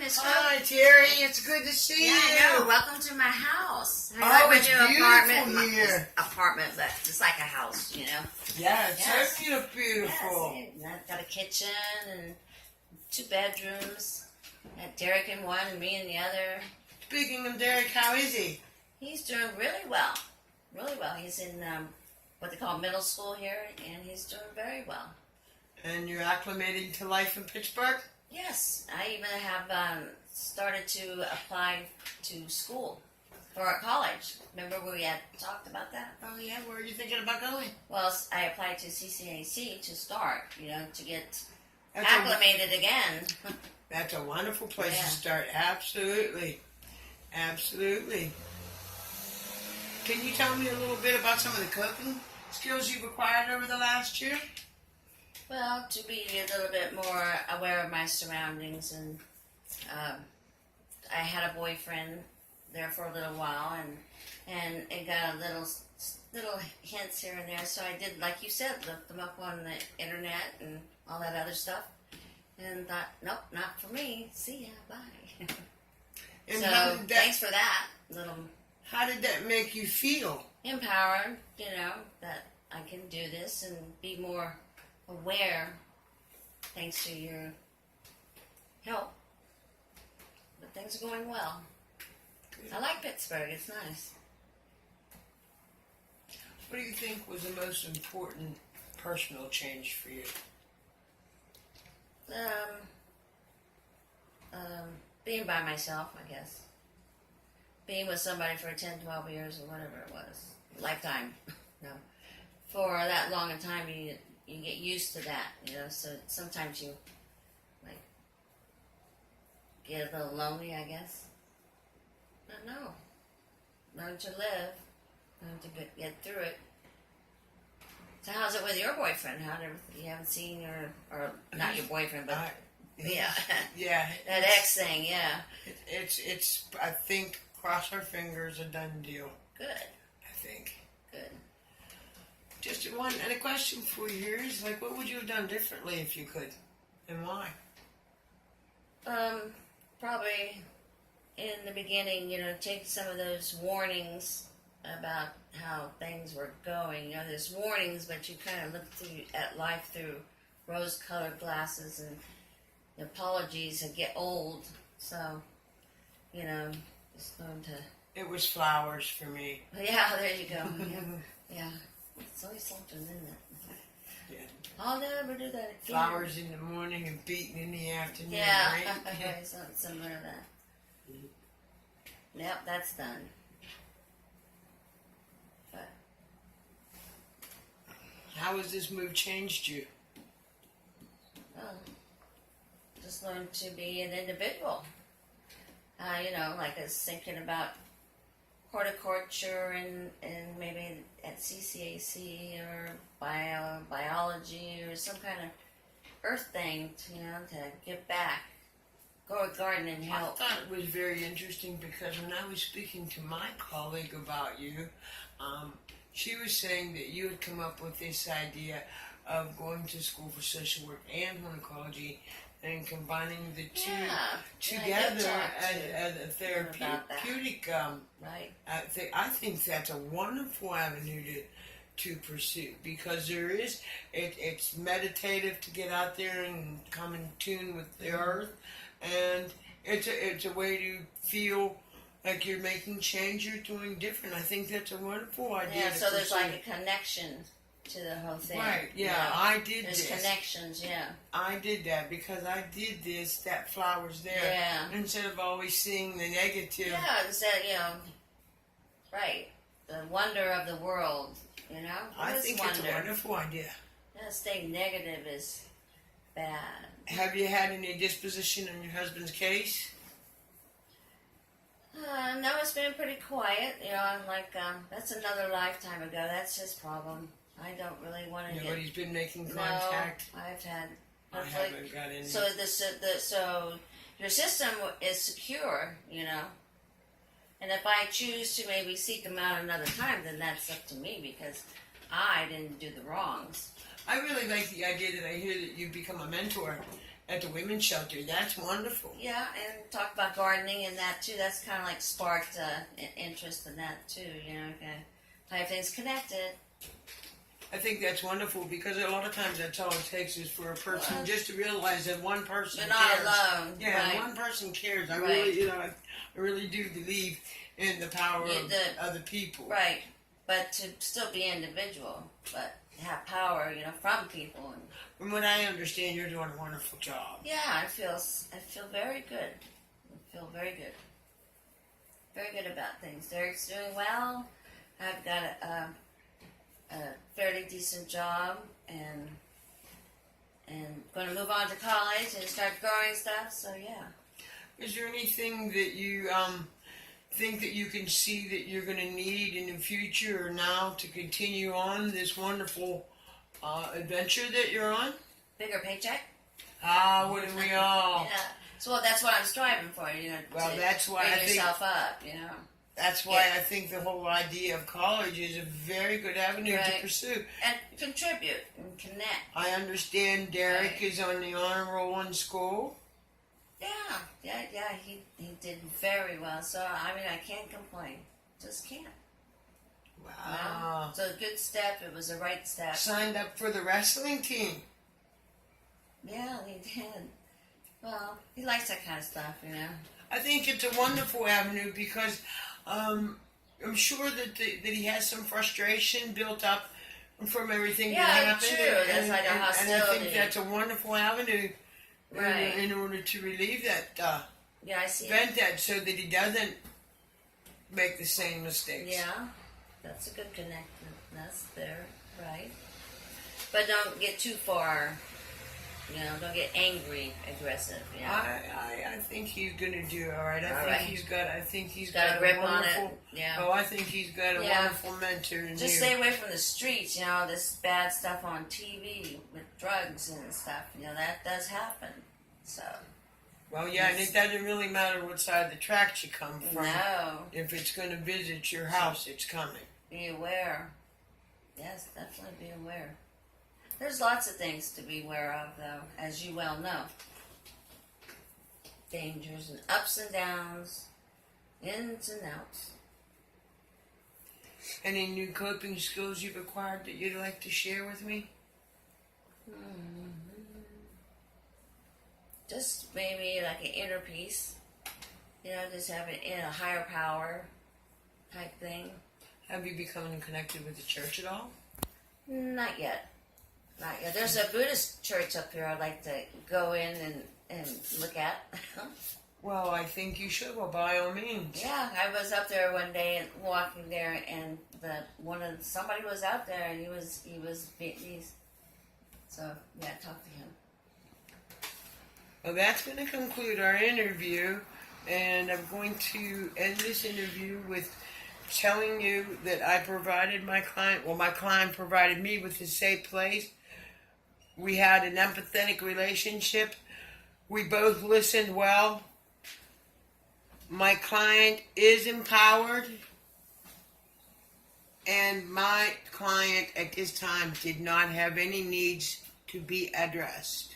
Miss Hi, Terry. It's good to see you. I know. Welcome to my house. It's new beautiful here. Apartment, but it's like a house, you know. Yeah, it's Yes. so beautiful. Yes, and I've got a kitchen and 2 bedrooms. Got Derek in one and me in the other. Speaking of Derek, how is he? He's doing really well. Really well. He's in what they call middle school here, and he's doing very well. And you're acclimating to life in Pittsburgh? Yes, I even have started to apply to school for college. Remember we had talked about that? Oh, yeah. Where are you thinking about going? Well, I applied to CCAC to start, to get That's acclimated again. That's a wonderful place Yeah. to start. Absolutely. Absolutely. Can you tell me a little bit about some of the cooking skills you've acquired over the last year? Well, to be a little bit more aware of my surroundings, and I had a boyfriend there for a little while, and it got a little hints here and there. So I did, like you said, look them up on the internet and all that other stuff, and thought, nope, not for me. See ya, bye. And So thanks for that. How did that make you feel? Empowered, that I can do this and be more aware thanks to your help. But things are going well. Good. I like Pittsburgh. It's nice. What do you think was the most important personal change for you? Being by myself, I guess. Being with somebody for 10, 12 years or whatever it was. Lifetime. No. For that long a time, you get used to that, so sometimes you, get a little lonely, I guess. But no. Learn to live. Learn to get through it. So how's it with your boyfriend? You haven't seen or not your boyfriend, but yeah. Yeah. That ex thing, yeah. It's I think, cross our fingers, a done deal. Good. I think. Good. Just one, and a question for you here is, what would you have done differently if you could? And why? Probably in the beginning, take some of those warnings about how things were going. There's warnings, but you kind of look at life through rose-colored glasses, and the apologies get old. So, just learn to. It was flowers for me. Yeah, there you go. Yeah. It's always something, isn't it? Yeah. I'll never do that again. Flowers in the morning and beaten in the afternoon. Yeah, Right? something similar to that. Yep, that's done. But How has this move changed you? just learn to be an individual. I was thinking about horticulture and maybe at CCAC or biology or some kind of earth thing, to give back. Go a garden and help. I thought it was very interesting because when I was speaking to my colleague about you, she was saying that you had come up with this idea of going to school for social work and horticulture and combining the two together as a therapeutic. Right. I think that's a wonderful avenue to pursue because it's meditative to get out there and come in tune with the earth, and it's a way to feel like you're making change, you're doing different. I think that's a wonderful idea. Yeah, so there's a connection to the whole thing. Right, yeah, I did There's this. connections, yeah. I did that because I did this, that flower's there. Yeah. Instead of always seeing the negative. Yeah, instead, right. The wonder of the world, I What is think wonder? it's a wonderful idea. Staying negative is bad. Have you had any disposition in your husband's case? No, it's been pretty quiet. That's another lifetime ago. That's his problem. I don't really want to Nobody's been making contact. No, I've had. I haven't got any. So so your system is secure, And if I choose to maybe seek him out another time, then that's up to me because I didn't do the wrongs. I really like the idea that I hear that you become a mentor at the women's shelter. That's wonderful. Yeah, and talk about gardening and that too. That's kind of like sparked interest in that too. You know, kind of type things connected. I think that's wonderful because a lot of times that's all it takes is for a person just to realize that one person You're not cares. alone. Yeah, right. one person cares. I Right. really, I really do believe in the power of other people. Right, but to still be individual, but have power, from people. And From what I understand, you're doing a wonderful job. yeah, I feel very good. I feel very good. Very good about things. Derek's doing well. I've got a fairly decent job and going to move on to college and start growing stuff. So yeah. Is there anything that you think that you can see that you're going to need in the future or now to continue on this wonderful adventure that you're on? Bigger paycheck. Wouldn't we all? Yeah. So that's what I'm striving for. Well, to that's why bring I think yourself up. that's why I think the whole idea of college is a very good avenue to Right. pursue. And contribute and connect. I understand Derek Right. is on the honor roll in school. Yeah. He did very well. So I can't complain. Just can't. Wow. So a good step. It was a right step. Signed up for the wrestling team. Yeah, he did. Well, he likes that kind of stuff. I think it's a wonderful avenue because I'm sure that he has some frustration built up from everything Yeah, that happened. true. That's like a and I hostility. think that's a wonderful avenue Right. in order to relieve that, Yeah, I see. vent that so that he doesn't make the same mistakes. Yeah, that's a good connectedness there, right? But don't get too far. Don't get angry, aggressive. I think he's gonna do all right. All I right. think he's Got got a grip on wonderful. it. Yeah. Oh, I think he's got a Yeah. wonderful mentor in Just you. stay away from the streets. This bad stuff on TV with drugs and stuff. That does happen. So Well, yeah, and it doesn't really matter what side of the tracks you come from. no, If it's going to visit your house, it's coming. be aware. Yes, definitely be aware. There's lots of things to be aware of, though, as you well know. Dangers and ups and downs, ins and outs. Any new coping skills you've acquired that you'd like to share with me? Just maybe like an inner peace. Just having a higher power type thing. Have you become connected with the church at all? Not yet. Not yet. There's a Buddhist church up here I'd like to go in and look at. Well, I think you should. Well, by all means. Yeah, I was up there one day and walking there, and somebody was out there, and he was Vietnamese. So yeah, talk to him. Well, that's going to conclude our interview, and I'm going to end this interview with telling you that I provided my client provided me with a safe place. We had an empathetic relationship. We both listened well. My client is empowered, and my client at this time did not have any needs to be addressed.